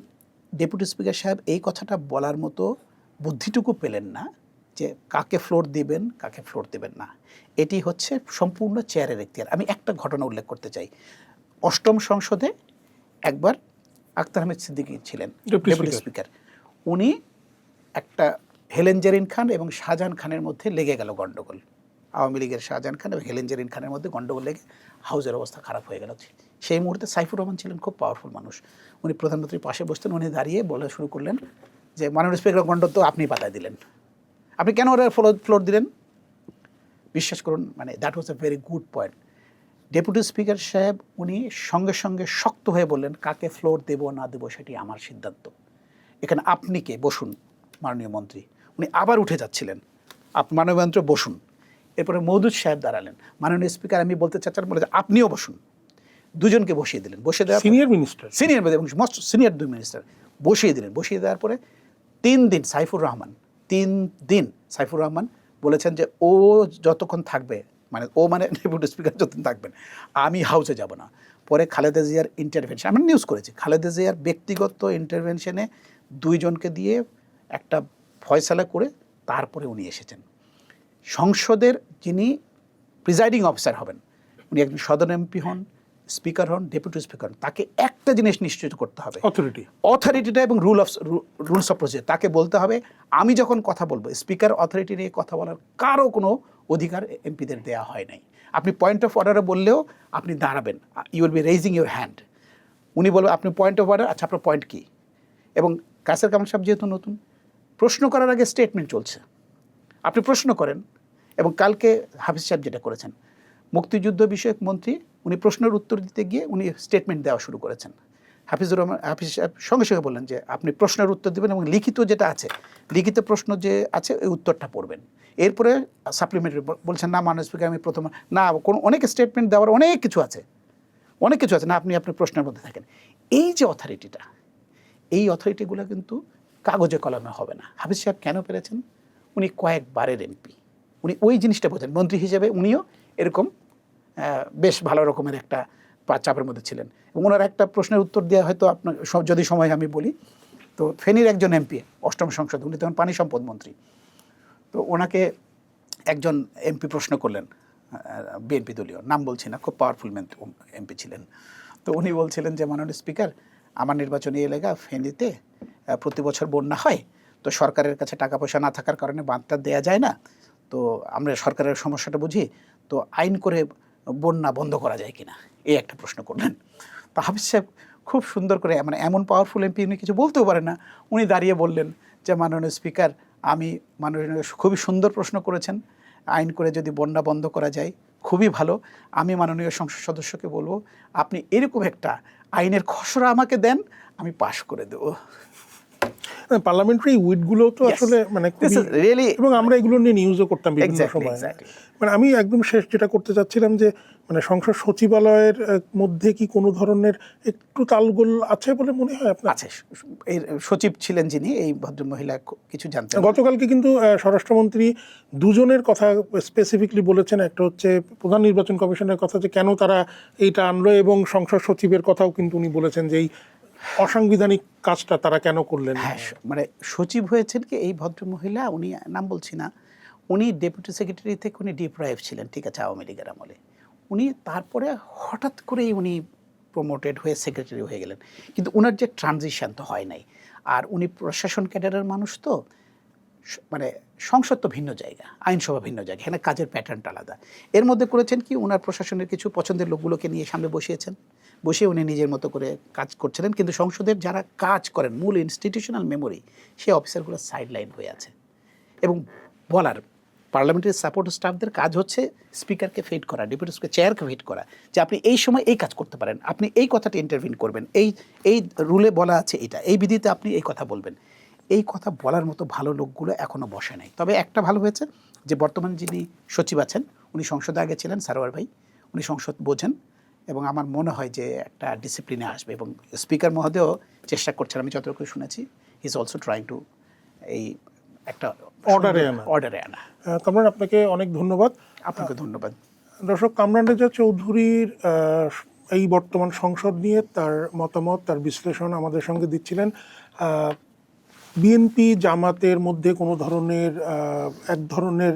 ডেপুটি স্পিকার সাহেব এই কথাটা বলার মতো বুদ্ধিটুকু পেলেন না যে কাকে ফ্লোর দিবেন, কাকে ফ্লোর দেবেন না। এটি হচ্ছে সম্পূর্ণ চেয়ারের এখতিয়ার। আমি একটা ঘটনা উল্লেখ করতে চাই। 8ম সংসদে একবার আখতার আহমেদ সিদ্দিকী ছিলেন ডেপুটি স্পিকার, উনি একটা হেলেন জেরিন খান এবং শাহজাহান খানের মধ্যে লেগে গেল গণ্ডগোল। আওয়ামী লীগের শাহজাহান খান এবং হেলেন জেরিন খানের মধ্যে গণ্ডগোল লেগে হাউজের অবস্থা খারাপ হয়ে গেল। সেই মুহূর্তে সাইফুর রহমান ছিলেন খুব পাওয়ারফুল মানুষ, উনি প্রধানমন্ত্রীর পাশে বসতেন। উনি দাঁড়িয়ে বলা শুরু করলেন যে মাননীয় স্পিকার গণ্ডগোল তো আপনি পাতায় দিলেন, আপনি কেন ওরা ফ্লোর দিলেন? বিশ্বাস করুন, মানে that was a very good point. Deputy speaker সাহেব উনি সঙ্গে সঙ্গে শক্ত হয়ে বললেন কাকে ফ্লোর দেব না দেবো সেটি আমার সিদ্ধান্ত, এখানে আপনি কে বসুন মাননীয় মন্ত্রী। উনি আবার উঠে যাচ্ছিলেন, মাননীয় মন্ত্রী বসুন। এরপরে মওদুদ সাহেব দাঁড়ালেন, মাননীয় স্পিকার আমি বলতে চাচ্ছেন, বলে আপনিও বসুন। দুজনকে বসিয়ে দিলেন, বসিয়ে দেওয়া সিনিয়র এবং মোস্ট সিনিয়র 2 মিনিস্টার বসিয়ে দিলেন। বসিয়ে দেওয়ার পরে 3 দিন সাইফুর রহমান বলেছেন যে ও যতক্ষণ থাকবে, মানে ডেপুটি স্পিকার যতক্ষণ থাকবেন, আমি হাউসে যাব না। পরে খালেদা জিয়ার ইন্টারভেনশন, আমরা নিউজ করেছি, খালেদা জিয়ার ব্যক্তিগত ইন্টারভেনশনে 2 জনকে দিয়ে একটা ফয়সালা করে তারপরে উনি এসেছেন। সংসদের যিনি প্রিজাইডিং অফিসার হবেন, উনি একজন সদর এমপি হন, স্পিকার হন, ডেপুটি স্পিকার হন, তাকে একটা জিনিস নিশ্চিত করতে হবে, অথরিটিটা এবং রুলস অফ প্রসিজার। তাকে বলতে হবে আমি যখন কথা বলবো, স্পিকার অথরিটি নিয়ে কথা বলার কারো কোনো অধিকার এমপিদের দেওয়া হয় নাই। আপনি পয়েন্ট অফ অর্ডারে বললেও আপনি দাঁড়াবেন, you will be raising your hand. উনি বলবেন আপনি পয়েন্ট অফ অর্ডার, আচ্ছা আপনার পয়েন্ট কী। এবং কাসের কামাল সাহেব যেহেতু নতুন, প্রশ্ন করার আগে স্টেটমেন্ট চলছে, আপনি প্রশ্ন করেন। এবং কালকে হাফিজ সাহেব যেটা করেছেন, মুক্তিযুদ্ধ বিষয়ক মন্ত্রী, উনি প্রশ্নের উত্তর দিতে গিয়ে উনি স্টেটমেন্ট দেওয়া শুরু করেছেন। হাফিজ সাহেব সঙ্গে সঙ্গে বললেন যে আপনি প্রশ্নের উত্তর দেবেন এবং লিখিত যেটা আছে, লিখিত প্রশ্ন যে আছে ওই উত্তরটা পড়বেন। এরপরে সাপ্লিমেন্টারি বলছেন না মাননীয় স্পিকার আমি প্রথম না, অনেক স্টেটমেন্ট দেওয়ার অনেক কিছু আছে না, আপনি আপনার প্রশ্নের মধ্যে থাকেন। এই যে অথরিটিটা, এই অথরিটিগুলো কিন্তু কাগজে কলমে হবে না। হাফিজ সাহেব কেন পেরেছেন? উনি কয়েকবারের এমপি, উনি ওই জিনিসটা বোঝেন। মন্ত্রী হিসেবে উনিও এরকম বেশ ভালো রকমের একটা চাপের মধ্যে ছিলেন। এবং ওনার একটা প্রশ্নের উত্তর দেওয়া হয়তো আপনার যদি সময় আমি বলি, তো ফেনীর একজন এমপি, অষ্টম সংসদ, উনি তখন পানি সম্পদ মন্ত্রী। তো ওনাকে একজন এমপি প্রশ্ন করলেন, বিএনপি দলীয়, নাম বলছি না, খুব পাওয়ারফুল এমপি ছিলেন। তো উনি বলছিলেন যে মাননীয় স্পিকার, আমার নির্বাচনী এলাকা ফেনীতে প্রতি বছর বন্যা হয়, তো সরকারের কাছে টাকা পয়সা না থাকার কারণে বাঁধটা দেয়া যায় না, তো আমরা সরকারের সমস্যাটা বুঝি, তো আইন করে বন্যা বন্ধ করা যায় কিনা, এই একটা প্রশ্ন করলেন। তো হাফিজ সাহেব খুব সুন্দর করে, মানে এমন পাওয়ারফুল এমপি, উনি কিছু বলতেও পারেন না, উনি দাঁড়িয়ে বললেন যে মাননীয় স্পিকার, আমি মাননীয় খুবই সুন্দর প্রশ্ন করেছেন, আইন করে যদি বন্যা বন্ধ করা যায় খুবই ভালো। আমি মাননীয় সংসদ সদস্যকে বলবো আপনি এরকম একটা আইনের খসড়া আমাকে দেন, আমি পাশ করে দেবো। পার্লামেন্টারি উইটগুলো তো আসলে মানে এবং আমরা এগুলো নিয়ে নিউজও করতাম বিভিন্ন সময়। মানে আমি একদম শেষ যেটা করতে চাচ্ছিলাম যে মানে সংসদ সচিবালয়ের মধ্যে কি কোনো ধরনের একটু তালগোল আছে বলে মনে হয় আপনার? আছে, এই সচিব ছিলেন যিনি, এই ভদ্রমহিলা কিছু জানতেন। গতকালকে কিন্তু স্বরাষ্ট্রমন্ত্রী দুজনের কথা স্পেসিফিকলি বলেছেন, একটা হচ্ছে প্রধান নির্বাচন কমিশনের কথা যে কেন তারা এইটা আনলো, এবং সংসদ সচিবের কথাও কিন্তু উনি বলেছেন যে এই অসাংবিধানিক কাজটা তারা কেন করলেন। হ্যাঁ, মানে সচিব হয়েছেন কি এই ভদ্রমহিলা, উনি নাম বলছি না, উনি ডেপুটি সেক্রেটারি থেকে উনি ডিপ্রাইভ ছিলেন, ঠিক আছে, আওয়ামী লীগের আমলে। উনি তারপরে হঠাৎ করেই উনি প্রমোটেড হয়ে সেক্রেটারি হয়ে গেলেন, কিন্তু ওনার যে ট্রানজিশন তো হয় নাই। আর উনি প্রশাসন ক্যাডারের মানুষ, তো মানে সংসদ তো ভিন্ন জায়গা, আইনসভা ভিন্ন জায়গা, এখানে কাজের প্যাটার্নটা আলাদা। এর মধ্যে করেছেন কি, ওনার প্রশাসনের কিছু পছন্দের লোকগুলোকে নিয়ে সামনে বসিয়েছেন, বসে উনি নিজের মতো করে কাজ করছিলেন, কিন্তু সংসদের যারা কাজ করেন, মূল ইনস্টিটিউশনাল মেমোরি, সেই অফিসারগুলো সাইডলাইন হয়ে আছে। এবং বলার পার্লামেন্টারি সাপোর্ট স্টাফদের কাজ হচ্ছে স্পিকারকে ফিট করা, ডেপুটি স্পিকার চেয়ারকে ফিট করা, যে আপনি এই সময় এই কাজ করতে পারেন, আপনি এই কথাটা ইন্টারভিন করবেন, এই রুলে বলা আছে এটা, এই বিধিতে আপনি এই কথা বলবেন। এই কথা বলার মতো ভালো লোকগুলো এখনও বসে নাই। তবে একটা ভালো হয়েছে যে বর্তমানে যিনি সচিব আছেন, উনি সংসদে আগে ছিলেন, সারোয়ার ভাই, উনি সংসদ বোঝেন, এবং আমার মনে হয় যে একটা ডিসিপ্লিনে আসবে। এবং স্পিকার মহোদয়ও চেষ্টা করছেন, আমি যতটুকু শুনেছি, he is also trying to এই একটা অর্ডারে আনা। কামরান, আপনাকে অনেক ধন্যবাদ। আপনাকে ধন্যবাদ। দর্শক, কামরান রেজা চৌধুরীর এই বর্তমান সংসদ নিয়ে তার মতামত, তার বিশ্লেষণ আমাদের সঙ্গে দিচ্ছিলেন। বিএনপি জামাতের মধ্যে কোনো ধরনের এক ধরনের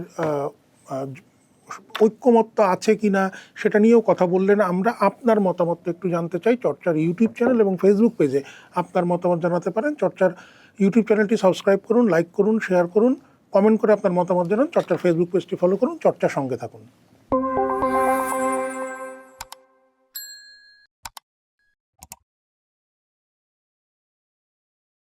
ঐক্যমত্য আছে কিনা সেটা নিয়েও কথা বললেন। আমরা আপনার মতামত একটু জানতে চাই। চর্চার ইউটিউব চ্যানেল এবং ফেসবুক পেজে আপনার মতামত জানাতে পারেন। চর্চার ইউটিউব চ্যানেলটি সাবস্ক্রাইব করুন, লাইক করুন, শেয়ার করুন, কমেন্ট করে আপনার মতামত জানান। চর্চার ফেসবুক পেজটি ফলো করুন, চর্চার সঙ্গে থাকুন।